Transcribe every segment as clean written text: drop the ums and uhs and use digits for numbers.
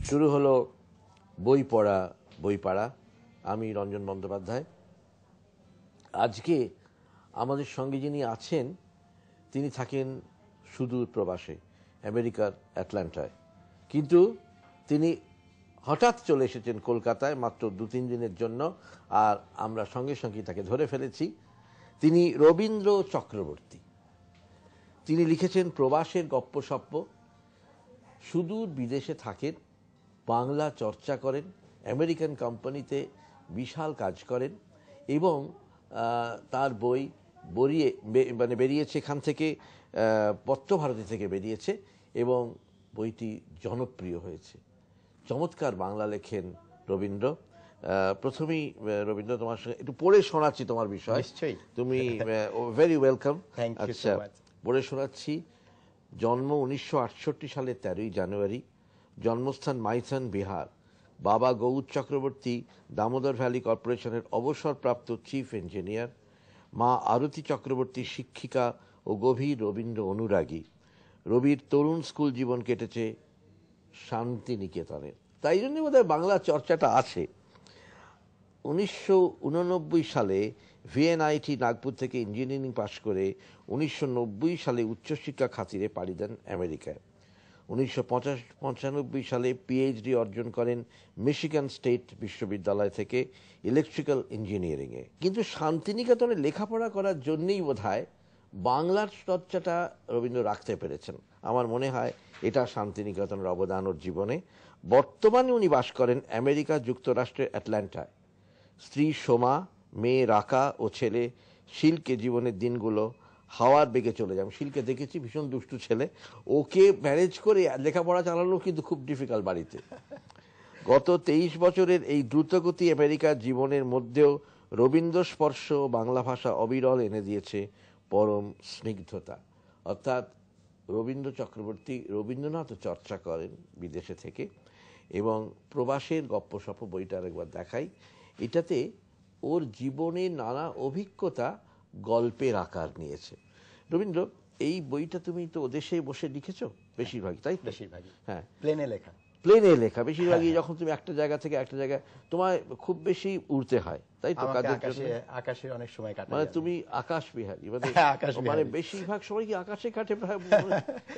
শুরু হলো বই পড়া বই পাড়া। আমি রঞ্জন বন্দ্যোপাধ্যায়। আজকে আমাদের সঙ্গে যিনি আছেন তিনি থাকেন সুদূর প্রবাসে, আমেরিকার অ্যাটলান্টায়, কিন্তু তিনি হঠাৎ চলে এসেছেন কলকাতায় মাত্র 2-3 দিনের জন্য, আর আমরা সঙ্গে সঙ্গে তাকে ধরে ফেলেছি। তিনি রবীন্দ্র চক্রবর্তী। তিনি লিখেছেন প্রবাসের গপ্পসপ্প, সুদূর বিদেশে থাকেন, বাংলা চর্চা করেন, আমেরিকান কোম্পানিতে বিশাল কাজ করেন এবং তার বই বেরিয়েছে এখান থেকে, পত্রভারতী থেকে বেরিয়েছে এবং বইটি জনপ্রিয় হয়েছে। চমৎকার বাংলা লেখেন রবীন্দ্র। প্রথমেই রবীন্দ্র তোমার সঙ্গে একটু পড়ে শোনাচ্ছি তোমার বিষয়। নিশ্চয়ই। তুমি ভেরি ওয়েলকাম। আচ্ছা, পড়ে শোনাচ্ছি। জন্ম 1968 সালের 13ই জানুয়ারি, জন্মস্থান মাইথন, বিহার। বাবা গৌর চক্রবর্তী দামোদর ভ্যালি কর্পোরেশনের অবসরপ্রাপ্ত চিফ ইঞ্জিনিয়ার। মা আরতি চক্রবর্তী শিক্ষিকা ও গভীর রবীন্দ্র অনুরাগী। রবির তরুণ স্কুল জীবন কেটেছে শান্তিনিকেতনে, তাই জন্য বোধহয় বাংলা চর্চাটা আছে। 1989 সালে ভিএনআইটি নাগপুর থেকে ইঞ্জিনিয়ারিং পাশ করে 1990 সালে উচ্চশিক্ষা খাতিরে পাড়ি দেন আমেরিকায়। 1995 সালে পিএইচডি অর্জন করেন মিশিগান স্টেট বিশ্ববিদ্যালয় থেকে ইলেকট্রিক্যাল ইঞ্জিনিয়ারিংয়ে। কিন্তু শান্তিনিকেতনে লেখাপড়া করার জন্যই বোধহয় বাংলার চর্চাটা রবীন্দ্র রাখতে পেরেছেন। আমার মনে হয় এটা শান্তিনিকেতনের অবদান ওর জীবনে। বর্তমানে উনি বাস করেন আমেরিকা যুক্তরাষ্ট্রের অ্যাটলান্টায়। স্ত্রী সোমা, মেয়ে রাকা ও ছেলে শিলকে জীবনের দিনগুলো হাওয়ার বেগে চলে যায়। শিলকে দেখেছি, ভীষণ দুষ্টু ছেলে। ওকে ম্যানেজ করে লেখাপড়া চালানো কিন্তু খুব ডিফিকাল্ট বাড়িতে। গত 23 বছরের এই দ্রুতগতি আমেরিকার জীবনের মধ্যেও রবীন্দ্র স্পর্শ বাংলা ভাষা অবিরল এনে দিয়েছে পরম স্নিগ্ধতা। অর্থাৎ রবীন্দ্র চক্রবর্তী রবীন্দ্রনাথ চর্চা করেন বিদেশে থেকে। এবং প্রবাসের গপ্পসপ্প বইটা আরেকবার দেখাই। এটাতে ওর জীবনের নানা অভিজ্ঞতা গল্পের আকার নিয়েছে। রবীন্দ্র, এই বইটা তুমি তো দেশে বসে লিখেছো বেশিরভাগই, তাই? বেশিরভাগই হ্যাঁ, প্লেনে লেখা। প্লেনে লেখা বেশিরভাগই। যখন তুমি একটা জায়গা থেকে একটা জায়গায়, তোমার খুব বেশি উড়তে হয়, তাই তো? আকাশে অনেক সময় কাটাই। মানে তুমি আকাশ বিহারী, মানে বেশিরভাগ সময় কি আকাশে কাটে প্রায়।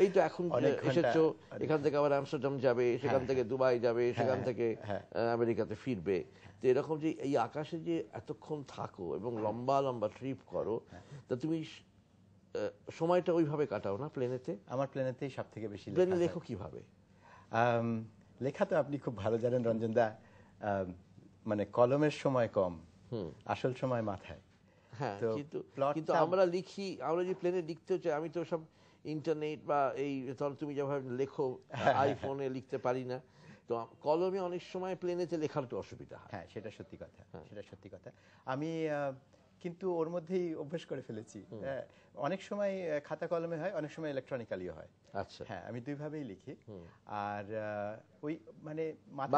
এই তো এখন এসেছো, এখান থেকে আবার আমস্টারডাম যাবে, সেখান থেকে দুবাই যাবে, সেখান থেকে আমেরিকাতে ফিরবে। তো এরকম যে এই আকাশে যে এতক্ষণ থাকো এবং লম্বা লম্বা ট্রিপ করো, তা তুমি সময়টা ওইভাবে কাটাও না প্লেনেতে? আমার প্লেনেতেই সব থেকে বেশি। প্লেনে লেখো কিভাবে? লেখা তো আপনি খুব ভালো জানেন রঞ্জন দা, মানে কলমের সময় কম, আসল সময় মাথায়। হ্যাঁ, কিন্তু আমরা লিখি, আমরা যে প্লেনে লিখতে চাই, আমি তো সব ইন্টারনেট বা এই তুমি যেভাবে লেখো আইফোনে লিখতে পারি না। তো কলমে অনেক সময় প্লেনেতে লেখার একটু অসুবিধা হয়। হ্যাঁ, সেটা সত্যি কথা, সেটা সত্যি কথা। আমি কিন্তু ওর মধ্যেই অভ্যাস করে ফেলেছি। অনেক সময় খাতা কলমে হয়, অনেক সময় ইলেকট্রনিক্যালিও হয়। আচ্ছা, হ্যাঁ, আমি দুইভাবেই লিখি। আর ওই মানে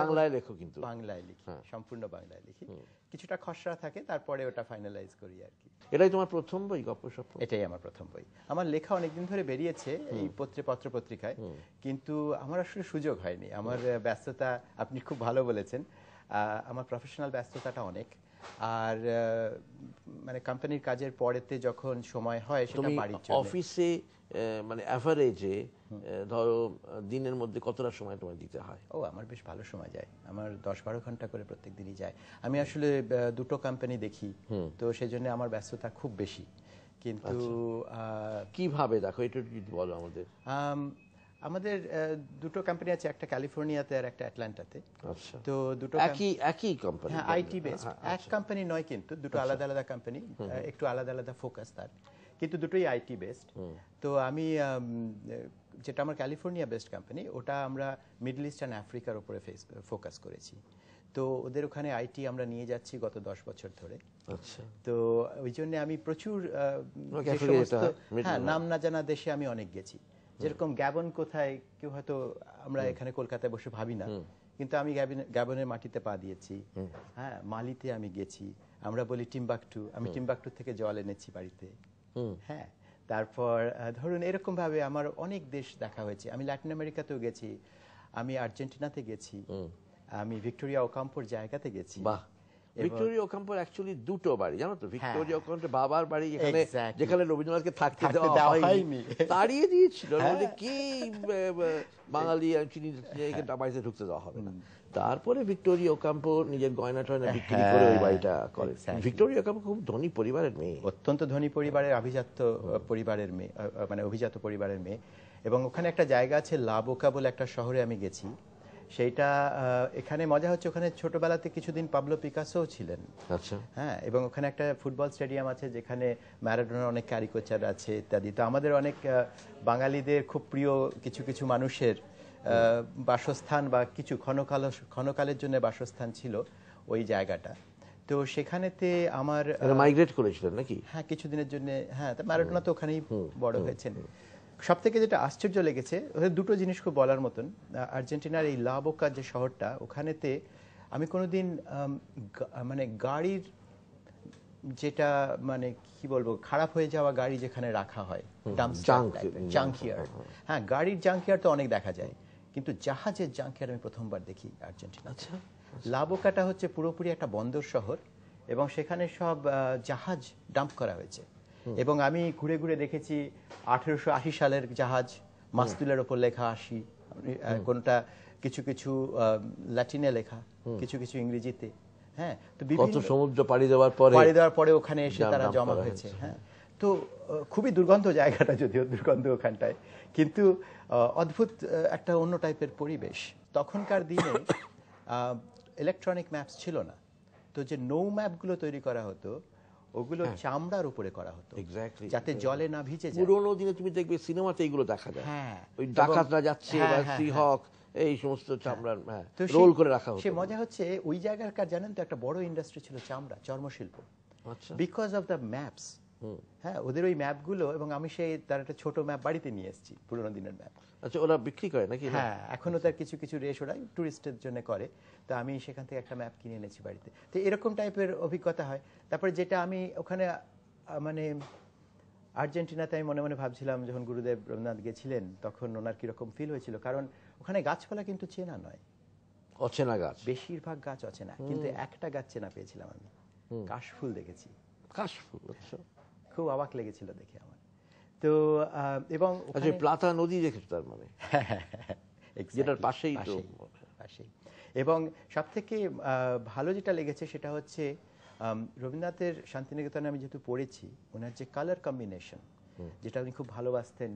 বাংলায় লেখো? কিন্তু বাংলায় লিখি, সম্পূর্ণ বাংলায় লিখি। কিছুটা খসড়া থাকে, তারপরে ওটা ফাইনালাইজ করি আর কি। এটাই তোমার প্রথম বই গপ্পসপ্প? এটাই আমার প্রথম বই। আমার লেখা অনেকদিন ধরে বেরিয়েছে এই পত্র পত্রিকায়, কিন্তু আমার আসলে সুযোগ হয়নি। আমার ব্যস্ততা, আপনি খুব ভালো বলেছেন, আমার প্রফেশনাল ব্যস্ততাটা অনেক। আর মানে কোম্পানির কাজের পরেতে যখন সময় হয় সেটা বাড়ির জন্য। অফিসে মানে এভারেজে ধরো দিনের মধ্যে কতটা সময় তোমার দিতে হয়? আমার বেশ ভালো সময় যায়, আমার 10-12 ঘন্টা করে প্রত্যেক দিনই যায়। আমি আসলে দুটো কোম্পানি দেখি, তো সেজন্য আমার ব্যস্ততা খুব বেশি। কিন্তু কিভাবে দেখো, এটা যদি বলো আমাদের। আমাদের দুটো কোম্পানি আছে, একটা ক্যালিফোর্নিয়াতে আর একটা অ্যাটলান্টাতে। আচ্ছা, তো দুটো একই কোম্পানি? হ্যাঁ, আইটি বেসড। এক কোম্পানি নয়, কিন্তু দুটো আলাদা আলাদা কোম্পানি, একটু আলাদা আলাদা ফোকাস তার, কিন্তু দুটোই আইটি বেসড। তো আমি যেটা আমার ক্যালিফোর্নিয়া বেসড কোম্পানি, ওটা আমরা মিডল ইস্ট অ্যান্ড আফ্রিকার উপরে ফোকাস করেছি। তো ওদের ওখানে আইটি আমরা নিয়ে যাচ্ছি গত 10 বছর ধরে। আচ্ছা, তো ওই জন্য আমি প্রচুর নাম না জানা দেশে আমি অনেক গেছি। যেরকম গ্যাবন কোথায় কেউ হয়তো আমরা এখানে কলকাতায় বসে ভাবি না, কিন্তু আমি গ্যাবনের মাটিতে পা দিয়েছি। হ্যাঁ, মালিতে আমি গেছি, আমরা বলি টিম্বাকটু, আমি টিম্বাকটু থেকে জল এনেছি বাড়িতে। হ্যাঁ, তারপর ধরুন এরকম ভাবে আমার অনেক দেশ দেখা হয়েছে। আমি ল্যাটিন আমেরিকাতেও গেছি, আমি আর্জেন্টিনাতে গেছি, আমি ভিক্টোরিয়া ওকাম্পোর জায়গাতে গেছি। বাহ, ভিক্টোরিয়া ওকাম্পোর অ্যাকচুয়ালি দুটো বাড়ি জানো তো, ভিক্টোরিয়া ওকাম্পোর বাবার বাড়ি যেখানে রবীন্দ্রনাথকে থাকতে দেওয়া হয়নি, তাড়িয়ে দিয়েছিল, বলে কি বাঙালি বাড়িতে ঢুকতে দেওয়া হবে না। তারপরে ভিক্টোরিয়া ওকাম্পো নিজের গয়না টয়না বিক্রি করে ওই বাড়িটা করে। ভিক্টোরিয়া ওকাম্পো খুব ধনী পরিবারের মেয়ে, অত্যন্ত ধনী পরিবারের, আভিজাত্য পরিবারের মেয়ে, মানে অভিজাত পরিবারের মেয়ে। এবং ওখানে একটা জায়গা আছে লা বোকা বলে একটা শহরে আমি গেছি। সেইটা এখানে মজা হচ্ছে, ওখানে ছোটবেলাতে কিছুদিন পাবলো পিকাসো ছিলেন। আচ্ছা, হ্যাঁ, এবং ওখানে একটা ফুটবল স্টেডিয়াম আছে যেখানে ম্যারাডোনার অনেক ক্যারিকেচার আছে ইত্যাদি। তো আমাদের অনেক বাঙালিদের খুব প্রিয় কিছু কিছু মানুষের বাসস্থান বা কিছু ক্ষণকালের জন্য বাসস্থান ছিল ওই জায়গাটা। তো সেখানেতে আমার মাইগ্রেট করেছিলেন নাকি? হ্যাঁ, কিছুদিনের জন্য। হ্যাঁ, ম্যারাডোনা তো ওখানেই বড় হয়েছেন। সব থেকে যেটা আশ্চর্য লেগেছে, দুটো জিনিস খুব বলার মতন। আর্জেন্টিনার এই লা বোকা যে শহরটা, ওখানেতে আমি কোনোদিন মানে গাড়ির যেটা মানে কি বলবো, খারাপ হয়ে যাওয়া গাড়ি যেখানে রাখা হয়, জাঙ্কিয়ার্ড, হ্যাঁ গাড়ির জাঙ্কিয়ার্ড তো অনেক দেখা যায়, কিন্তু জাহাজের জাঙ্কিয়ার্ড আমি প্রথমবার দেখি আর্জেন্টিনা। আচ্ছা, লা বোকাটা হচ্ছে পুরোপুরি একটা বন্দর শহর এবং সেখানে সব জাহাজ ডাম্প করা হয়েছে। এবং আমি ঘুরে ঘুরে দেখেছি 1880 সালের জাহাজ, মাস্তুলের ওপর লেখা 80, কোনটা কিছু কিছু ল্যাটিনে লেখা, কিছু কিছু ইংরেজিতে। হ্যাঁ, তো কত সমুদ্র পাড়ি দেওয়ার পরে ওখানে এসে তারা জমা হয়েছে। হ্যাঁ, তো খুবই দুর্গন্ধ জায়গাটা, যদিও দুর্গন্ধ ওখানটায়, কিন্তু অদ্ভুত একটা অন্য টাইপের পরিবেশ। তখনকার দিনে ইলেকট্রনিক ম্যাপস ছিল না, তো যে নৌ ম্যাপগুলো তৈরি করা হতো ওগুলো চামড়ার উপরে করা হতো, যাতে জলে না ভিজে যায়। পুরোনো দিনে তুমি দেখবে সিনেমাতে এইগুলো দেখা যায়, ওই ডাকাতরা যাচ্ছে বা সিহক এই সমস্ত চামড়ার রোল করে রাখা হতো। সে মজা হচ্ছে ওই জায়গাকার, জানেন তো, একটা বড় ইন্ডাস্ট্রি ছিল চামড়া, চর্মশিল্প, বিকজ অফ দ্য ম্যাপস। হ্যাঁ, ওদের ওই ম্যাপগুলো, এবং আমি সেই তার একটা ছোট ম্যাপ বাড়িতে নিয়ে এসেছি, পুরোনো দিনের ম্যাপ। আচ্ছা, ওরা বিক্রি করে নাকি? হ্যাঁ, এখনো তার কিছু কিছু রেশ ওরা টুরিস্টের জন্য করে, তো আমি সেখান থেকে একটা ম্যাপ কিনে এনেছি বাড়িতে। তো এরকম টাইপের অভিজ্ঞতা হয়। তারপরে যেটা আমি ওখানে মানে আর্জেন্টিনাতে আমি মনে মনে ভাবছিলাম, যখন গুরুদেব রবীন্দ্রনাথ গেছিলেন তখন ওনার কিরকম ফিল হয়েছিল, কারণ ওখানে গাছপালা কিন্তু চেনা নয়, অচেনা গাছ, বেশিরভাগ গাছ অচেনা, কিন্তু একটা গাছ চেনা পেয়েছিলাম আমি, কাশফুল দেখেছি। কাশফুল? খুব অবাক লেগেছিল দেখে আমার। তো এবং প্লাতা নদী দেখেছো তার মানে? যেটার পাশেই। এবং সব থেকে ভালো যেটা লেগেছে সেটা হচ্ছে রবীন্দ্রনাথের শান্তিনিকেতনে আমি যেহেতু পড়েছি, ওনার যে কালার কম্বিনেশন, যেটা উনি খুব ভালোবাসতেন,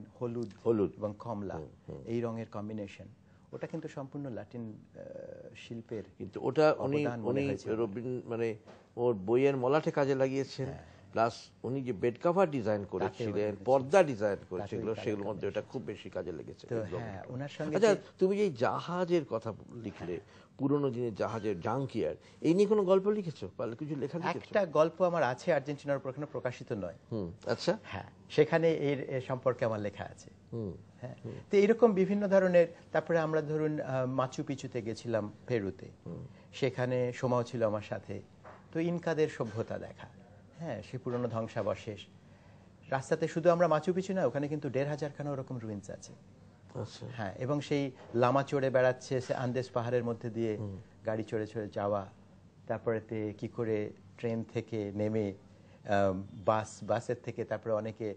হলুদ এবং কমলা, এই রঙের কম্বিনেশন, ওটা কিন্তু সম্পূর্ণ ল্যাটিন শিল্পের। কিন্তু ওটা উনি মানে ওর বইয়ের মলাটে কাজে লাগিয়েছেন, প্লাস উনি যে বেড কভার ডিজাইন করেছিলেন, পর্দা ডিজাইন করেছিল, সেগুলোর মধ্যে ওটা খুব বেশি কাজে লেগেছে। আচ্ছা, তুমি যে জাহাজের কথা লিখলে, পুরোনো দিনের জাহাজের জাঙ্কিয়ার্ড, এই নিয়ে কোনো গল্প লিখেছো বা কিছু লেখা লিখেছো? একটা গল্প আমার আছে আর্জেন্টিনার উপর, এখনো প্রকাশিত নয়। আচ্ছা, হ্যাঁ, সেখানে এর সম্পর্কে আমার লেখা আছে। হ্যাঁ, তো এরকম বিভিন্ন ধরনের। তারপরে আমরা ধরুন মাচু পিচুতে গেছিলাম পেরুতে, সেখানে সোমাও ছিল আমার সাথে। তো ইনকাদের সভ্যতা দেখা, হ্যাঁ, সে পুরনো ধ্বংসাবশেষ রাস্তাতে। শুধু আমরা মাচু পিচু না, ওখানে কিন্তু 1500 ওরকম রুইন্স আছে। হ্যাঁ, এবং সেই লামা চড়ে বেড়াচ্ছে, সে আন্দেস পাহাড়ের মধ্যে দিয়ে গাড়ি চড়ে চড়ে যাওয়া, তারপরেতে কি করে ট্রেন থেকে নেমে বাসের থেকে, তারপরে অনেকে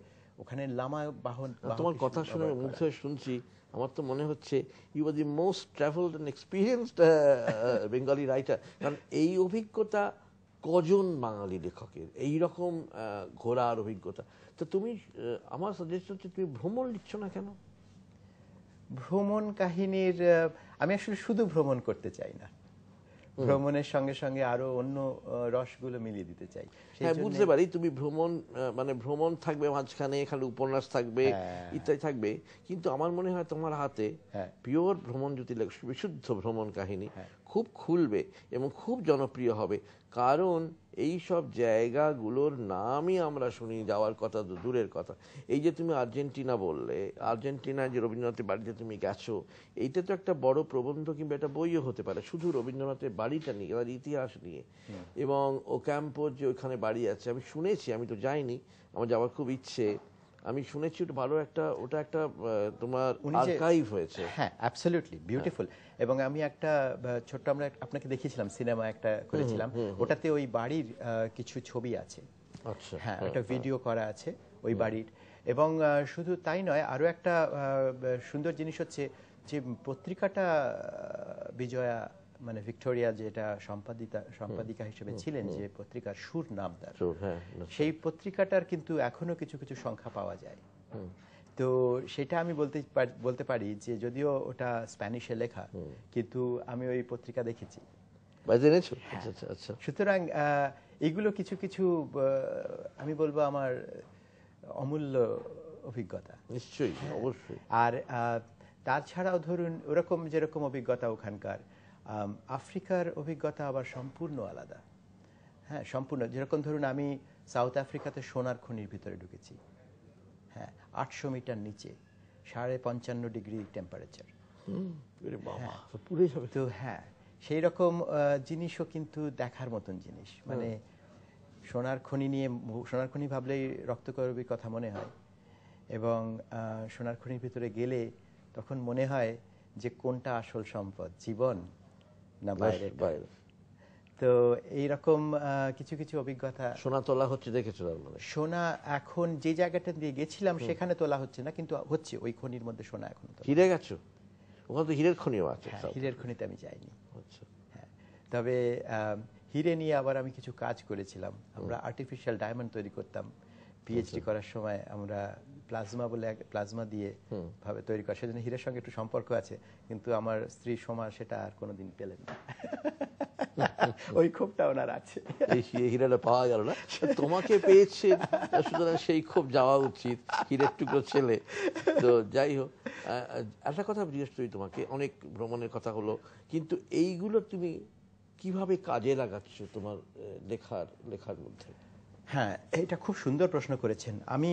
ওখানে লামা বাহন। তোমার কথা শুনে মুগ্ধ হয়ে শুনছি, আমার তো মনে হচ্ছে you are the most travelled and experienced Bengali writer. কারণ এই অভিজ্ঞতা কজন বাঙালি লেখকের, এইরকম ঘোরার অভিজ্ঞতা। তো তুমি, আমার সাজেস্ট হচ্ছে তুমি ভ্রমণ লিখছো না কেন? ভ্রমণ কাহিনীর, আমি আসলে শুধু ভ্রমণ করতে চাই না, ভ্রমণের সঙ্গে সঙ্গে আরো অন্য রসগুলো মিলিয়ে দিতে চাই। হ্যাঁ, বুঝতে পারি। তুমি ভ্রমণ মানে ভ্রমণ থাকবে মাঝখানে, এখানে উপন্যাস থাকবে, ইত্যাদি থাকবে, কিন্তু আমার মনে হয় তোমার হাতে পিওর ভ্রমণ যদি বিশুদ্ধ ভ্রমণ কাহিনী খুব খুলবে এবং খুব জনপ্রিয় হবে। কারণ এই সব জায়গাগুলোর নামই আমরা শুনি, যাওয়ার কথা তো দূরের কথা। এই যে তুমি আর্জেন্টিনা বললে, আর্জেন্টিনায় যে রবীন্দ্রনাথের বাড়িতে তুমি গেছো, এইটা তো একটা বড় প্রবন্ধ কিংবা একটা বইও হতে পারে, শুধু রবীন্দ্রনাথের বাড়িটা নিয়ে, তার ইতিহাস নিয়ে। এবং ওক্যাম্পোর যে ওখানে বাড়ি আছে, আমি শুনেছি, আমি তো যাইনি, আমার যাওয়ার খুব ইচ্ছে। আমি শুনেছি ওটা একটা তোমার উনি যে- আর্কাইভ হয়েছে। হ্যাঁ, অ্যাবসলিউটলি বিউটিফুল। এবং আমি একটা ছোট্ট আমরা আপনাকে দেখিয়েছিলাম সিনেমা একটা করেছিলাম, ওটাতে ওই বাড়ির কিছু ছবি আছে। আচ্ছা, হ্যাঁ, একটা ভিডিও করা আছে ওই বাড়ির। এবং শুধু তাই নয়, আরো একটা সুন্দর জিনিস হচ্ছে যে পত্রিকাটা বিজয়া মানে ভিক্টোরিয়া যেটা সম্পাদিকা হিসেবে ছিলেন, যে পত্রিকার সুর নাম তার, হ্যাঁ, সেই পত্রিকাটার কিন্তু এখনো কিছু কিছু সংখ্যা পাওয়া যায়। তো সেটা আমি বলতে পারি যে যদিও ওটা স্প্যানিশে লেখা, কিন্তু আমি ওই পত্রিকা দেখেছি। জেনেছো? আচ্ছা আচ্ছা আচ্ছা। সুতরাং এগুলো কিছু কিছু আমি বলবো আমার অমূল্য অভিজ্ঞতা। নিশ্চয়ই, অবশ্যই। আর তাছাড়াও ধরুন ওরকম যেরকম অভিজ্ঞতা ওখানকার, আফ্রিকার অভিজ্ঞতা আবার সম্পূর্ণ আলাদা। হ্যাঁ, সম্পূর্ণ। যেরকম ধরুন আমি সাউথ আফ্রিকাতে সোনার খনির ভিতরে ঢুকেছি। হ্যাঁ, 800 মিটার নিচে, 55.5 ডিগ্রি টেম্পারেচার। পুরো যাবে তো হ্যাঁ, সেই রকম জিনিসও কিন্তু দেখার মতন জিনিস। মানে সোনার খনি ভাবলেই রক্তকরবীর কথা মনে হয়। এবং সোনার খনির ভিতরে গেলে তখন মনে হয় যে কোনটা আসল সম্পদ, জীবন না বাইরে। তো এইরকম কিছু কিছু অভিজ্ঞতা। সোনা তোলা হচ্ছে দেখেছো? তার মানে সোনা এখন যে জায়গাটা দিয়ে গেছিলাম সেখানে তোলা হচ্ছে না, কিন্তু হচ্ছে ওই খনির মধ্যে সোনা এখন। হিরে গেছো? ওখানে তো হীরের খনিও আছে। হীরের খনিতে আমি যাইনি। আচ্ছা। হ্যাঁ, তবে হিরে নিয়ে আবার আমি কিছু কাজ করেছিলাম। আমরা আর্টিফিশিয়াল ডায়মন্ড তৈরি করতাম পিএইচডি করার সময়। আমরা প্লাজমা দিয়ে ভাবে তৈরি করা, সেজন্য হীরের সঙ্গে একটু সম্পর্ক আছে। কিন্তু আমার স্ত্রী সোমা সেটা আর কোনোদিন পেলেন না। ওই ক্ষোভটা ওনার আছে। এই হীরাটা পাওয়া গেল না, তোমাকে পেয়েছে, সুতরাং সেই ক্ষোভ যাওয়া উচিত, হীরের টুকরো ছেলে। তো যাই হোক, একটা কথা জিজ্ঞেস করি তোমাকে, অনেক ভ্রমণের কথা হলো, কিন্তু এইগুলো তুমি কিভাবে কাজে লাগাচ্ছ তোমার লেখার মধ্যে? হ্যাঁ, এটা খুব সুন্দর প্রশ্ন করেছেন। আমি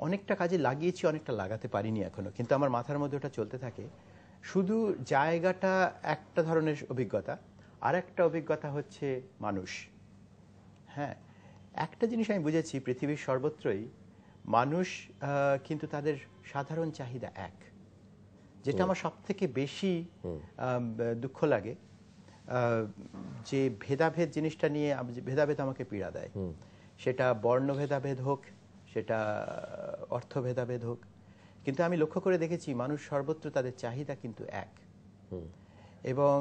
অনেকটা কাজে লাগিয়েছি, অনেকটা লাগাতে পারিনি এখনো, কিন্তু আমার মাথার মধ্যে ওটা চলতে থাকে। শুধু জায়গাটা একটা ধরনের অভিজ্ঞতা, আর একটা অভিজ্ঞতা হচ্ছে মানুষ। হ্যাঁ, একটা জিনিস আমি বুঝেছি, পৃথিবীর সর্বত্রই মানুষ কিন্তু তাদের সাধারণ চাহিদা এক। যেটা আমার সব থেকে বেশি দুঃখ লাগে, যে ভেদাভেদ জিনিসটা নিয়ে, ভেদাভেদ আমাকে পীড়া দেয়। সেটা বর্ণ ভেদাভেদ হোক, সেটা অর্থ ভেদাভেদ হোক, কিন্তু আমি লক্ষ্য করে দেখেছি মানুষ সর্বত্র তাদের চাহিদা কিন্তু এক। এবং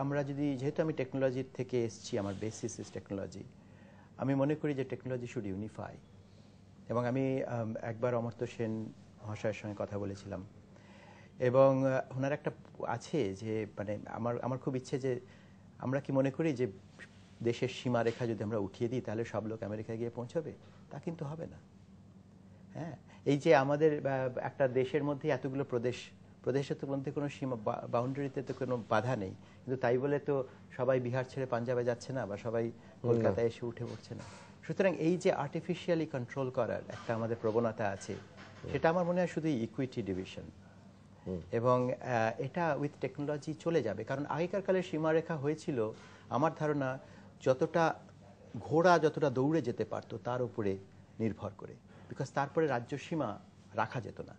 আমরা যদি, যেহেতু আমি টেকনোলজির থেকে এসেছি, আমার বেসিস ইজ টেকনোলজি, আমি মনে করি যে টেকনোলজি শুড ইউনিফাই। এবং আমি একবার অমর্ত্য সেন মহাশয়ের সঙ্গে কথা বলেছিলাম, এবং ওনার একটা আছে যে মানে আমার খুব ইচ্ছে যে আমরা কি মনে করি যে দেশের সীমারেখা যদি আমরা উঠিয়ে দিই তাহলে সব লোক আমেরিকায় গিয়ে পৌঁছবে? তা কিন্তু হবে না। হ্যাঁ, এই যে আমাদের একটা দেশের মধ্যে এতগুলো প্রদেশের তো মধ্যে কোনো সীমা, বাউন্ডারিতে তো কোনো বাধা নেই, কিন্তু তাই বলে তো সবাই বিহার ছেড়ে পাঞ্জাবে যাচ্ছে না, বা সবাই কলকাতায় এসে উঠে পড়ছে না। সুতরাং এই যে আর্টিফিশিয়ালি কন্ট্রোল করার একটা আমাদের প্রবণতা আছে, সেটা আমার মনে হয় শুধু ইকুইটি ডিভিশন। এবং এটা উইথ টেকনোলজি চলে যাবে, কারণ আগেকার কালে সীমারেখা হয়েছিল আমার ধারণা ঘোড়া যতটা দৌড়ে যেতে পারতো তার উপরে নির্ভর করে, বিকজ তারপরে রাজ্য সীমা রাখা যেত না।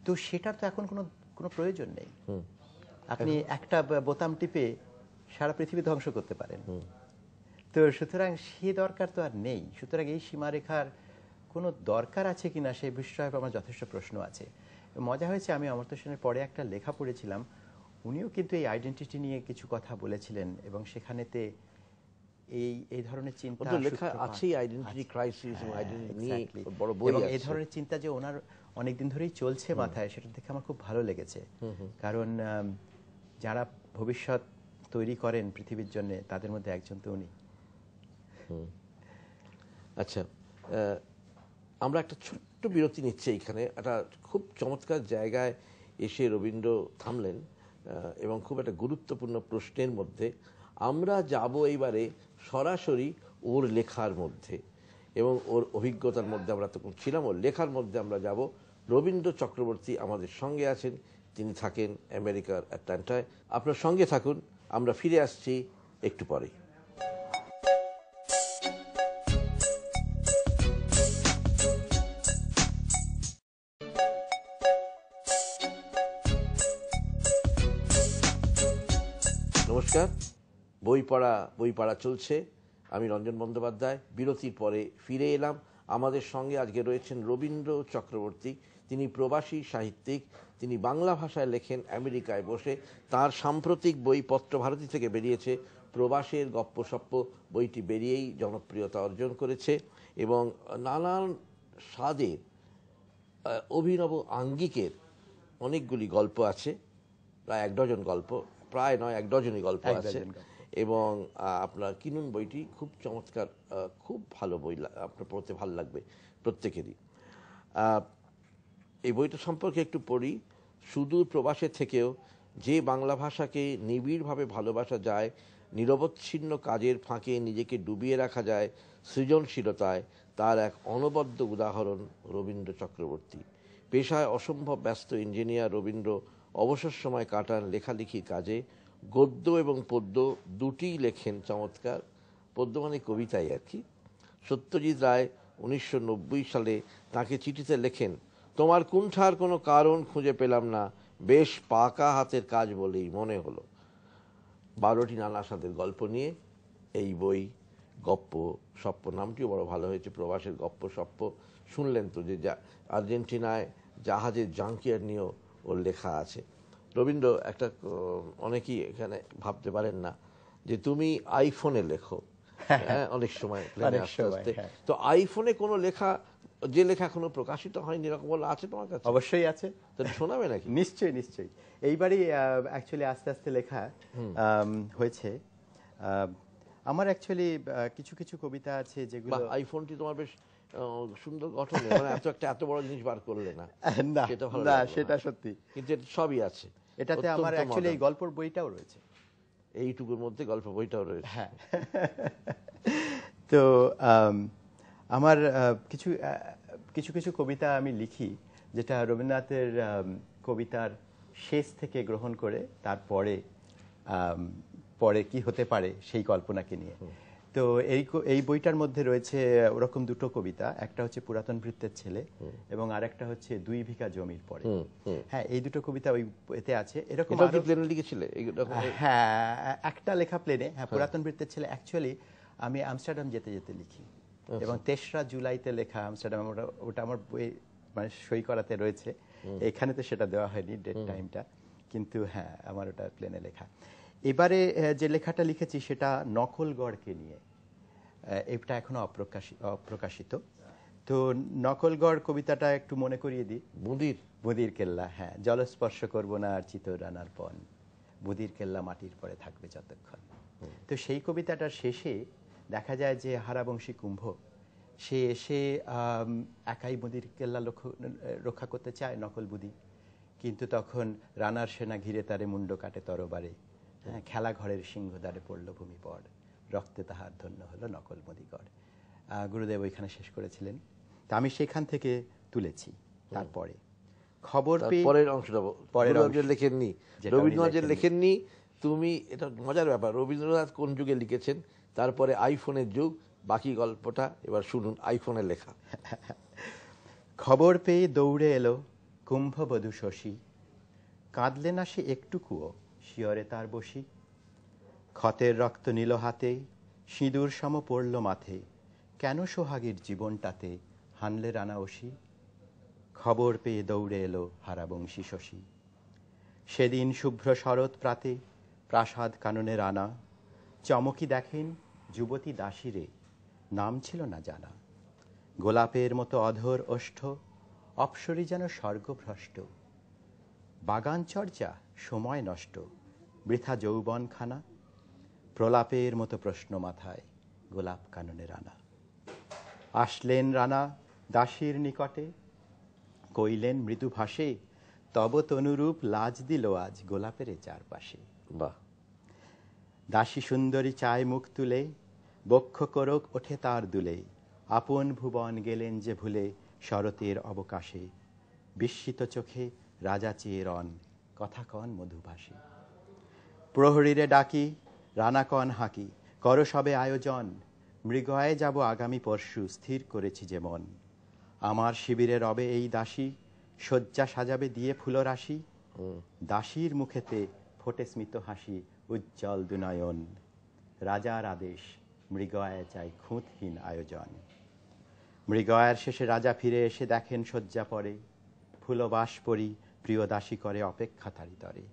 তো সেটার তো এখন কোনো প্রয়োজন নেই। আপনি একটা বোতাম টিপে সারা পৃথিবী ধ্বংস করতে পারেন। তো সুতরাং সে দরকার তো আর নেই। সুতরাং এই সীমারেখার কোনো দরকার আছে কিনা সেই বিষয়ে আমার যথেষ্ট প্রশ্ন আছে। মজা হয়েছে, আমি অমর্ত্য সেনের পরে একটা লেখা পড়েছিলাম, উনিও কিন্তু এই আইডেন্টিটি নিয়ে কিছু কথা বলেছিলেন, এবং সেখানেতে এই ধরনের চিন্তা লেখা আছে, আইডেন্টিটি ক্রাইসিস এবং আইডেন্টিটি নিয়ে বড় বই এবং আছে। এই ধরনের চিন্তা যে ওনার অনেকদিন ধরেই চলছে মাথায়, সেটা দেখে আমার খুব ভালো লেগেছে। কারণ যারা ভবিষ্যৎ তৈরি করেন পৃথিবীর জন্য, তাদের মধ্যে একজন তো উনি। আচ্ছা, আমরা একটা ছোট্ট বিরতি নিচ্ছি এইখানে। একটা খুব চমৎকার জায়গায় এসে রবীন্দ্র থামলেন, এবং খুব একটা গুরুত্বপূর্ণ প্রশ্নের মধ্যে আমরা যাব এইবারে সরাসরি ওর লেখার মধ্যে, এবং ওর অভিজ্ঞতার মধ্যে আমরা তখন ছিলাম, ওর লেখার মধ্যে আমরা যাব। রবীন্দ্র চক্রবর্তী আমাদের সঙ্গে আছেন, তিনি থাকেন আমেরিকার অ্যাটলান্টায়। আপনার সঙ্গে থাকুন, আমরা ফিরে আসছি একটু পরেই। নমস্কার। বই পড়া চলছে। আমি রঞ্জন বন্দ্যোপাধ্যায়। বিরতির পরে ফিরে এলাম। আমাদের সঙ্গে আজকে রয়েছেন রবীন্দ্র চক্রবর্তী। তিনি প্রবাসী সাহিত্যিক। তিনি বাংলা ভাষায় লেখেন আমেরিকায় বসে। তার সাম্প্রতিক বই পত্রভারতী থেকে বেরিয়েছে প্রবাসের গপ্পসপ্প। বইটি বেরিয়েই জনপ্রিয়তা অর্জন করেছে এবং নানান স্বাদের অভিনব আঙ্গিকের অনেকগুলি গল্প আছে। প্রায় এক ডজন গল্প, প্রায় নয় এক ডজনই গল্প আছে এবং আপনার কিনুন বইটি। খুব চমৎকার, খুব ভালো বই, আপনার পড়তে ভালো লাগবে প্রত্যেকেরই। এই বইটা সম্পর্কে একটু পড়ি। সুদূর প্রবাসে থেকেও যে বাংলা ভাষাকে নিবিড়ভাবে ভালোবাসা যায়, নিরবচ্ছিন্ন কাজের ফাঁকে নিজেকে ডুবিয়ে রাখা যায় সৃজনশীলতায়, তার এক অনবদ্য উদাহরণ রবীন্দ্র চক্রবর্তী। পেশায় অসম্ভব ব্যস্ত ইঞ্জিনিয়ার রবীন্দ্র অবসর সময় কাটান লেখালেখির কাজে। গদ্য এবং পদ্য দুটিই লেখেন চমৎকার। পদ্য মানে কবিতাই আর কি। সত্যজিৎ রায় 1990 সালে তাকে চিঠিতে লেখেন, তোমার কুণ্ঠার কোনো কারণ খুঁজে পেলাম না, বেশ পাকা হাতের কাজ বলেই মনে হলো। 12টি নানা স্বাদের গল্প নিয়ে এই বই। গপ্প সপ্প নামটিও বড় ভালো হয়েছে, প্রবাসের গপ্প সপ্প। শুনলেন তো যে আর্জেন্টিনায় জাহাজের জাঙ্কিয়ার নিয়েও ওর লেখা আছে। রবীন্দ্র, একটা অনেকেই এখানে ভাবতে পারেন না যে তুমি আইফোনে লেখো, হ্যাঁ, অনেক সময় প্লেনে আস্তে আস্তে। তো আইফোনে কোনো লেখা, যে লেখা এখনো প্রকাশিত হয়নি, এরকম বলা আছে তোমার কাছে? অবশ্যই আছে। তো শোনাবে নাকি? নিশ্চয়ই নিশ্চয়ই। এইবারই অ্যাকচুয়ালি আস্তে আস্তে লেখা হয়েছে। আমার অ্যাকচুয়ালি কিছু কিছু কবিতা আছে যেগুলো। আইফোনটি তোমার বেশ সুন্দর গঠন, মানে এত বড় জিনিস বার করলে না। না না, সেটা সত্যি, কিন্তু সবই আছে এটাতে। আমার অ্যাকচুয়ালি এই গল্পের বইটাও রয়েছে, এইটুকুর মধ্যে গল্প বইটাও রয়েছে। হ্যাঁ। তো আমার কিছু কিছু কিছু কবিতা আমি লিখি যেটা রবীন্দ্রনাথের কবিতার শেষ থেকে গ্রহণ করে তারপরে পরে কি হতে পারে সেই কল্পনাকে নিয়ে। তো এই বইটার মধ্যে রয়েছে ওরকম দুটো কবিতা। একটা হচ্ছে পুরাতন ভৃত্যের ছেলে এবং আরেকটা হচ্ছে 2 বিঘা জমির পরে। হ্যাঁ, এই দুটো কবিতা ওই এতে আছে। এরকম প্লেনে লিখেছিলে? হ্যাঁ, একটা লেখা প্লেনে। হ্যাঁ, পুরাতন ভৃত্যের ছেলে অ্যাকচুয়ালি আমি আমস্টারডাম যেতে যেতে লিখি এবং 3রা জুলাইতে লেখা আমস্টারডাম, ওটা আমার বই মানে সই করাতে রয়েছে। এখানে তো সেটা দেওয়া হয়নি ডেট টাইমটা, কিন্তু হ্যাঁ, আমার ওটা প্লেনে লেখা। এবারে যে লেখাটা লিখেছি সেটা নকলগড়কে নিয়ে। এটা এখনো অপ্রকাশিত। তো নকলগড় কবিতাটা একটু মনে করিয়ে দিই। বুদির কেল্লা, হ্যাঁ, জলস্পর্শ করবো না আর চিতর রানার পণ, বুদির কেল্লা মাটির পরে থাকবে যতক্ষণ। তো সেই কবিতাটার শেষে দেখা যায় যে হারাবংশী কুম্ভ সে এসে একাই বুদির কেল্লা রক্ষা করতে চায়, নকল বুদি। কিন্তু তখন রানার সেনা ঘিরে তারে মুন্ড কাটে তরবারে, খেলা ঘরের সিংহদ্বারে পড়ল ভূমি পড়, রক্তে তাহার ধন্য হলো নকল মুদিগড়। গুরুদেব ওইখানে শেষ করেছিলেন। তা আমি সেখান থেকে তুলেছি। তারপরে খবর পেয়ে পরের অংশটা লেখেননি, রবীন্দ্রনাথ লেখেননি তুমি। এটা মজার ব্যাপার, রবীন্দ্রনাথ কোন যুগে লিখেছেন, তারপরে আইফোনের যুগ। বাকি গল্পটা এবার শুনুন আইফোনে লেখা। খবর পেয়ে দৌড়ে এলো কুম্ভবধূ শশী, কাঁদলে না সে একটুকুও, শিয়রে তার বসি। ক্ষতের রক্ত নিল হাতে, সিঁদুর সম পড়ল মাথে, কেন সোহাগীর জীবনটাতে হানলে রানা ওসি। খবর পেয়ে দৌড়ে এলো হারাবংশী শশী। সেদিন শুভ্র শরৎ প্রাতে প্রাসাদ কাননে রানা, চমকি দেখেন যুবতী দাসীরে, নাম ছিল না জানা। গোলাপের মতো অধর ওষ্ঠ, অপ্সরী যেন স্বর্গভ্রষ্ট। বাগান চর্চা সময় নষ্ট, বৃথা যৌবন খানা। প্রলাপের মতো প্রশ্ন মাথায়, গোলাপ কাননে রানা। আসলেন রানা দাসীর নিকটে, কইলেন মৃদু ভাষে, তব তনুরূপ লাজ দিল আজ গোলাপের চারপাশে। বাহ! দাসী সুন্দরী চায় মুখ তুলে, বক্ষ করক ওঠে তার দুলে, আপন ভুবন গেলেন যে ভুলে শরতের অবকাশে। বিস্মিত চোখে রাজা চেয়ে রন, কথা কন মধুভাষী। প্রহরীরে ডাকি রানা কন হাঁকি, কর সবে আয়োজন, মৃগয়ে যাব আগামী পরশু, স্থির করেছি যে মন। আমার শিবিরে রবে এই দাসী, শয্যা সাজাবে দিয়ে ফুলরাশি। দাসীর মুখেতে ফোটে স্মিত হাসি, উজ্জ্বল দুনয়ন, রাজার আদেশ মৃগয়ায় চাই খুঁতহীন আয়োজন। মৃগয়ার শেষে রাজা ফিরে এসে দেখেন শয্যা পরে, ফুলবাস পরি প্রিয় দাসী করে অপেক্ষা তারি তরে।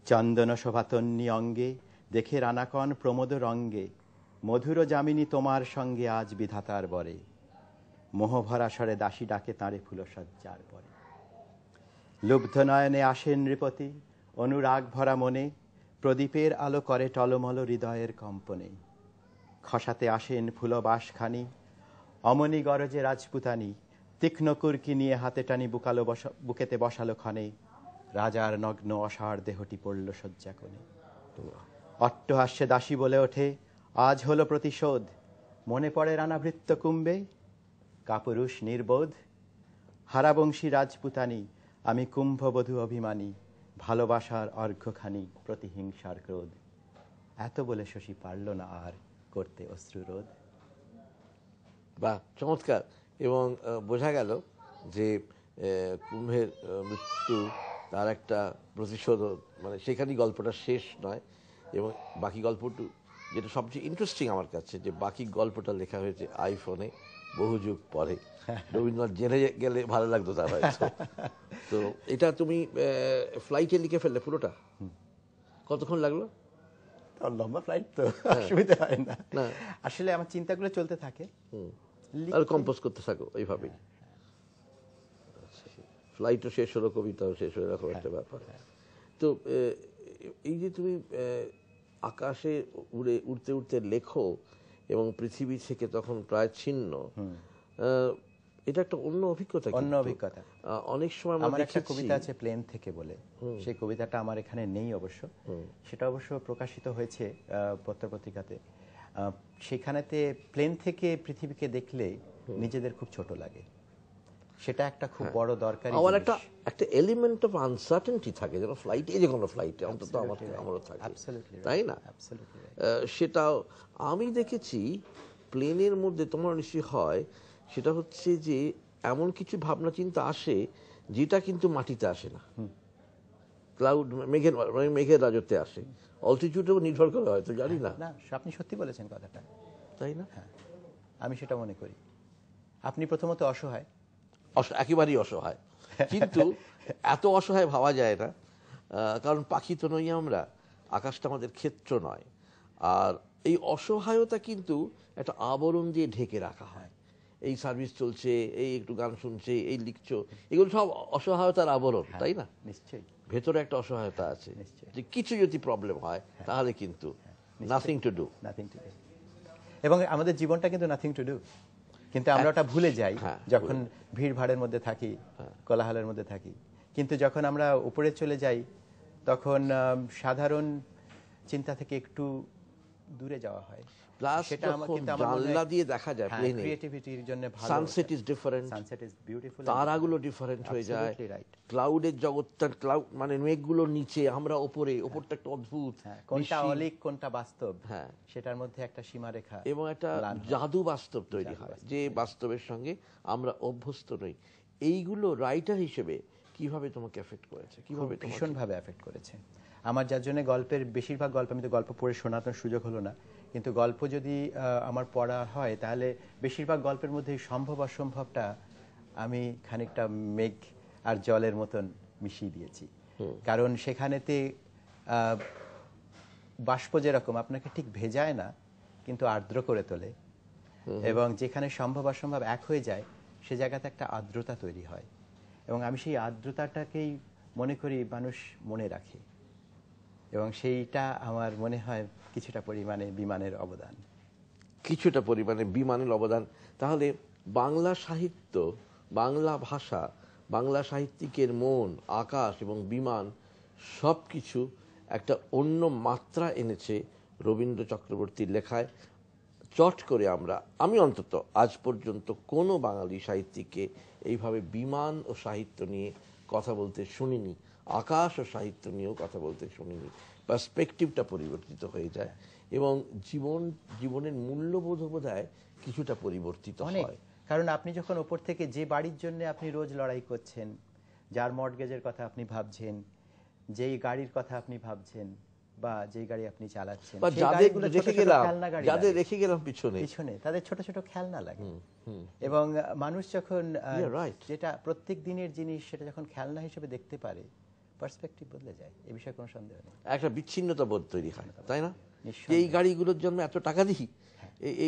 চন্দন শোভাতন্নি অঙ্গে দেখে রানাকণ প্রমোদ রঙ্গে, মধুর যামিনী তোমার সঙ্গে আজ বিধাতার বরে। মোহভরা স্বরে দাসী ডাকে তাঁরে ফুলসজ্জার পরে। লুব্ধ নয়নে আসেন নৃপতি, অনুরাগ ভরা মনে, প্রদীপের আলো করে টলমল হৃদয়ের কম্পনে। খসাতে আসেন ফুলবাসখানি, অমনি গরজে রাজপুতানি, তীক্ষ্ণ কুর্কি নিয়ে হাতে টানি বুকেতে বসালো ক্ষণে। রাজার নগ্ন অসার দেহটি পড়ল শয্যা কোণে। অট্টহাস্যে দাসী বলে ওঠে, আজ হলো প্রতিশোধ। মনে পড়ে রানা ভৃত্য কুম্বে, কাপুরুষ নির্বোধ। হারাবংশী রাজপুতানি, আমি কুম্ভবধূ অভিমানী, ভালোবাসার অর্ঘ্যখানি প্রতিহিংসার ক্রোধ। এত বলে শশী পারল না আর করতে অশ্রুরোধ। বা চমৎকার। এবং বোঝা গেল যে কুম্ভের মৃত্যু তার একটা প্রতিশোধ, মানে সেখানেই গল্পটা শেষ নয়। এবং বাকি গল্পটা যেটা সবচেয়ে ইন্টারেস্টিং আমার কাছে, যে বাকি গল্পটা লেখা হয়েছে আইফোনে বহু যুগ পরে। রবীন্দ্রনাথ জেনে গেলে ভালো লাগতো তার হয়তো। তো এটা তুমি ফ্লাইটে লিখে ফেললে পুরোটা? কতক্ষণ লাগলো? লম্বা ফ্লাইট তো, অসুবিধা হয় না। আসলে আমার চিন্তাগুলো চলতে থাকে, আর কম্পোজ করতে থাকো এইভাবেই। ফ্লাইটও শেষ হলো, কবিতাও শেষ হলো, এরকম একটা ব্যাপার। তো এই যে তুমি আকাশে উড়তে উড়তে লেখো এবং পৃথিবী থেকে তখন প্রায় ছিন্ন, এটা একটা অন্য অভিজ্ঞতা। অন্য অভিজ্ঞতা। অনেক সময় আমার একটা কবিতা আছে প্লেন থেকে বলে, সেই কবিতাটা আমার এখানে নেই অবশ্য, সেটা অবশ্য প্রকাশিত হয়েছে পত্রপত্রিকাতে। সেখানেতে প্লেন থেকে পৃথিবীকে দেখলে নিজেদের খুব ছোট লাগে, সেটা একটা খুব বড় দরকারি। আমার একটা এলিমেন্ট অফ আনসার্টেনটি থাকে, যেন ফ্লাইটে, যে কোনো ফ্লাইটে অন্তত আমারও থাকে, তাই না? সেটাও আমি দেখেছি প্লেনের মধ্যে, তোমার নিশ্চয়ই হয়, সেটা হচ্ছে যে এমন কিছু ভাবনা চিন্তা আসে যেটা কিন্তু মাটিতে আসে না। ক্লাউড, মেঘের রাজত্বে আসে, অল্টিটিউডেও নির্ভর করে হয়তো, জানি না। না, আপনি সত্যি বলেছেন কথাটা, তাই না? হ্যাঁ, আমি সেটা মনে করি। আপনি প্রথমত অসহায়, একেবারেই অসহায়, কিন্তু এত অসহায় ভাবা যায় না, কারণ পাখি তো নই আমরা, আকাশটা আমাদের ক্ষেত্র নয়। আর এই অসহায়তা কিন্তু একটা আবরণ দিয়ে ঢেকে রাখা হয়। এই সার্ভিস চলছে, এই একটু গান শুনছে, এই লিখছো, এগুলো সব অসহায়তার আবরণ, তাই না? নিশ্চয়ই ভেতরে একটা অসহায়তা আছে, যে কিছু যদি প্রবলেম হয় তাহলে কিন্তু নাথিং টু ডু। এবং আমাদের জীবনটা কিন্তু নাথিং টু ডু, কিন্তু আমরা ওটা ভুলে যাই যখন ভিড় ভাড়ের মধ্যে থাকি, কোলাহলের মধ্যে থাকি। কিন্তু যখন আমরা উপরে চলে যাই, তখন সাধারণ চিন্তা থেকে একটু দূরে যাওয়া হয়। সেটা যখন জানলা দিয়ে দেখা যায় প্লেনে, ক্রিয়েটিভিটির জন্য ভালো। Sunset is different, sunset is beautiful, তারাগুলো ডিফারেন্ট হয়ে যায়। ক্লাউডের জগৎটা, ক্লাউড মানে মেঘগুলো নিচে, আমরা উপরে, উপরটা একটা অদ্ভুত, কোনটা অলিক কোনটা বাস্তব, সেটার মধ্যে একটা সীমারেখা এবং একটা জাদু বাস্তব তৈরি হয়, যে বাস্তবের সঙ্গে আমরা অভ্যস্ত নই। এইগুলো রাইটার হিসেবে কিভাবে তোমাকে এফেক্ট করেছে? কিভাবে? ভীষণভাবে এফেক্ট করেছে আমার, যার জন্য গল্পের বেশিরভাগ গল্প, আমি তো গল্প পড়ে শোনানোর সুযোগ হলো না, কিন্তু গল্প যদি আমার পড়া হয় তাহলে বেশিরভাগ গল্পের মধ্যে সম্ভব অসম্ভবটা আমি খানিকটা মেঘ আর জলের মতন মিশিয়ে দিয়েছি। কারণ সেখানেতে বাষ্প যেরকম আপনাকে ঠিক ভেজায় না, কিন্তু আর্দ্র করে তোলে, এবং যেখানে সম্ভব অসম্ভব এক হয়ে যায়, সে জায়গাতে একটা আর্দ্রতা তৈরি হয়, এবং আমি সেই আর্দ্রতাটাকেই মনে করি মানুষ মনে রাখে, এবং সেইটা আমার মনে হয় কিছুটা পরিমাণে বিমানের অবদান। কিছুটা পরিমাণে বিমানের অবদান। তাহলে বাংলা সাহিত্য, বাংলা ভাষা, বাংলা সাহিত্যিকের মন, আকাশ এবং বিমান সব কিছু একটা অন্য মাত্রা এনেছে রবীন্দ্র চক্রবর্তীর লেখায়। চট করে আমি অন্তত আজ পর্যন্ত কোনো বাঙালি সাহিত্যিককে এইভাবে বিমান ও সাহিত্য নিয়ে কথা বলতে শুনিনি, আকাশ ও সাহিত্য নিয়েও কথা বলতে শুনিনি। পার্সপেক্টিভটা পরিবর্তিত হয়ে যায়, এবং জীবনের মূল্যবোধ বোধহয় কিছুটা পরিবর্তিত হয়। কারণ আপনি যখন ওপর থেকে যে বাড়ির জন্য আপনি রোজ লড়াই করছেন, যার মর্টগেজের কথা আপনি ভাবছেন, যেই গাড়ির কথা আপনি ভাবছেন, বা যেই গাড়ি আপনি চালাচ্ছেন বা সেই যাদের গাড়িগুলো ছোট রেখে ছোট গেলাম, খেলনা গাড়ি যাদের লাগে। রেখে গেলাম পিছনে, পিছনে তাদের ছোট ছোট খেলনা লাগে। এবং মানুষ যখন Yeah, right. যেটা প্রত্যেক দিনের জিনিস সেটা যখন খেলনা হিসেবে দেখতে পারে, পার্সপেক্টিভ বদলে যায়, এ বিষয়ে কোনো সন্দেহ নেই। একটা বিচ্ছিন্নতা বোধ তৈরি হয়, তাই না? নিশ্চয়ই। যে এই গাড়িগুলোর জন্য এত টাকা দিই,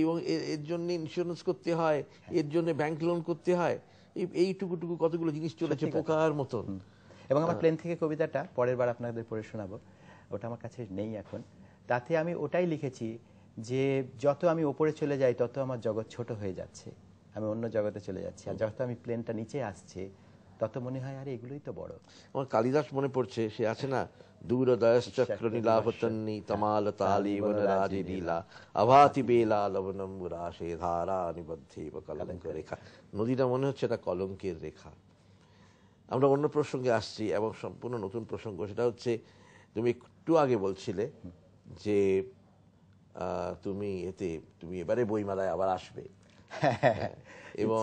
এবং এর জন্য ইন্স্যুরেন্স করতে হয়, এর জন্য ব্যাংক লোন করতে হয়, এইটুকু কতগুলো জিনিস চলেছে সত্যি কথা। পোকার মতন। এবং আমার প্লেন থেকে কবিতাটা পরের বার আপনাদের পড়ে শোনাবো, ওটা আমার কাছে নেই এখন। তাতে আমি ওটাই লিখেছি যে যত আমি ওপরে চলে যাই তত আমার জগৎ ছোট হয়ে যাচ্ছে, আমি অন্য জগতে চলে যাচ্ছি, আর যত আমি প্লেনটা নিচে আসছে তত মনে হয় আরে এগুলোই তো বড়। আমার কালিদাস মনে পড়ছে, সে আছে না, দূরদয়স চক্র নীলাভতন্নি তমাল তালি বনরাজি লীলা আভাতি বেলা লবণম্বুরাশে ধারা নিবদ্ধে কলঙ্ক রেখা। নদীটা মনে হচ্ছে এটা কলঙ্কের রেখা। আমরা অন্য প্রসঙ্গে আসছি, এবং সম্পূর্ণ নতুন প্রসঙ্গ, সেটা হচ্ছে তুমি একটু আগে বলছিলে যে তুমি এবারে বইমেলায় আবার আসবে, এবং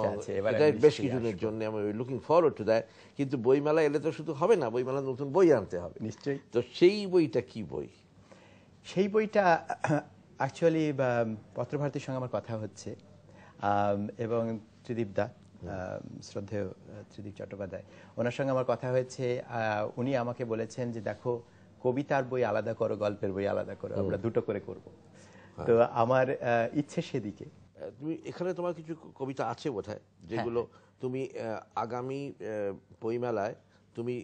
এটা বেশ কিছুদিনের জন্য আমি লুকিং ফরওয়ার্ড টু দ্যাট। কিন্তু বইমেলা এলে তো শুধু হবে না, বইমেলা নতুন বই আনতে হবে নিশ্চয়ই। তো সেই বইটা কি বই? সেই বইটা অ্যাকচুয়ালি পত্রভারতীর সঙ্গে আমার কথা হচ্ছে, এবং ত্রিদীপ দা, শ্রদ্ধেয় ত্রিদীপ চট্টোপাধ্যায়, ওনার সঙ্গে আমার কথা হয়েছে। উনি আমাকে বলেছেন যে দেখো, কবিতার বই আলাদা করো, গল্পের বই আলাদা করো, আমরা দুটো করে করব। তো আমার ইচ্ছে সেদিকে। তুমি এখানে তোমার কিছু কবিতা আছে বোধহয়, যেগুলো তুমি আগামী বইমেলায় তুমি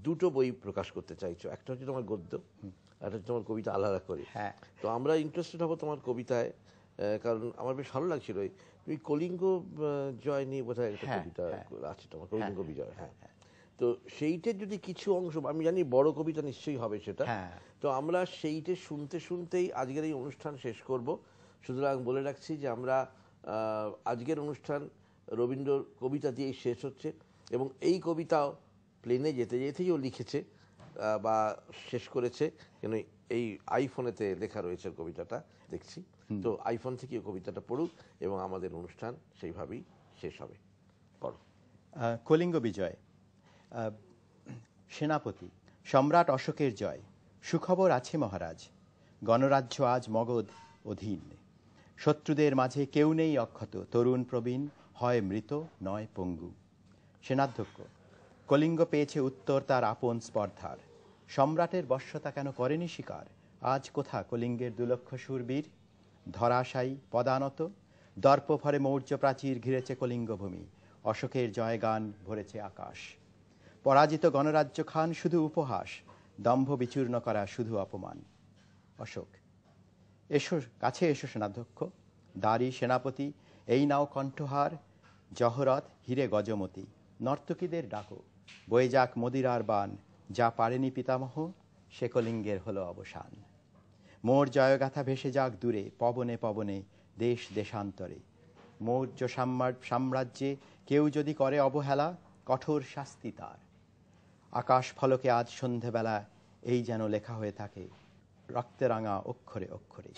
দুটো বই প্রকাশ করতে চাইছো, একটা হচ্ছে তোমার গদ্য, একটা হচ্ছে তোমার কবিতা আলাদা করে। তো আমরা ইন্টারেস্টেড হবো তোমার কবিতায়, কারণ আমার বেশ ভালো লাগছিল তুমি কলিঙ্গ জয় নিয়ে বোধহয় একটা কবিতা আছে তোমার, কলিঙ্গ বিজয়। হ্যাঁ, তো সেইটার যদি কিছু অংশ, আমি জানি বড় কবিতা নিশ্চয়ই হবে সেটা, তো আমরা সেইটা শুনতে শুনতেই আজকের এই অনুষ্ঠান শেষ করব। সুতরাং বলে রাখছি যে আমরা আজকের অনুষ্ঠান রবীন্দ্রর কবিতা দিয়েই শেষ হচ্ছে, এবং এই কবিতাও প্লেনে যেতে যেতেই ও লিখেছে বা শেষ করেছে, কেন এই আইফোনেতে লেখা রয়েছে কবিতাটা দেখছি। তো আইফোন থেকে কবিতাটা পড়ুক এবং আমাদের অনুষ্ঠান সেইভাবেই শেষ হবে। পড়ো। কলিঙ্গ বিজয়। সেনাপতি, সম্রাট অশোকের জয়। সুখবর আছে মহারাজ, গণরাজ্য আজ মগধ অধীন। শত্রুদের মাঝে কেউ নেই অক্ষত, তরুণ প্রবীণ হয় মৃত নয় পঙ্গু। সেনাধ্যক্ষ, কলিঙ্গ পেয়েছে উত্তর তার আপন স্পর্ধার। সম্রাটের বশ্যতা কেন করেনি স্বীকার, আজ কোথা কলিঙ্গের 2 লক্ষ শূরবীর। ধরাশায়ী পদানত, দর্প ভরে মৌর্য প্রাচীর ঘিরেছে কলিঙ্গ ভূমি। অশোকের জয়গান ভরেছে আকাশ। পরাজিত গণরাজ্য খান শুধু উপহাস, দম্ভ বিচূর্ণ করা শুধু অপমান। অশোক, এসো কাছে এসো সেনাধ্যক্ষ, দাঁড়ি সেনাপতি এই নাও কণ্ঠহার। জহরত হিরে গজমতি, নর্তকীদের ডাকো, বয়ে যাক মদিরার বান। যা পারেনি পিতামহ, সে কলিঙ্গের হলো অবসান। মোর জয়গাথা ভেসে যাক দূরে, পবনে পবনে দেশ দেশান্তরে। মৌর্য সাম্রাজ্যে কেউ যদি করে অবহেলা, কঠোর শাস্তি তার। আকাশ ফলকে আজ সন্ধেবেলা এই যেন লেখা হয়ে থাকে রক্তে রাঙা অক্ষরে অক্ষরে।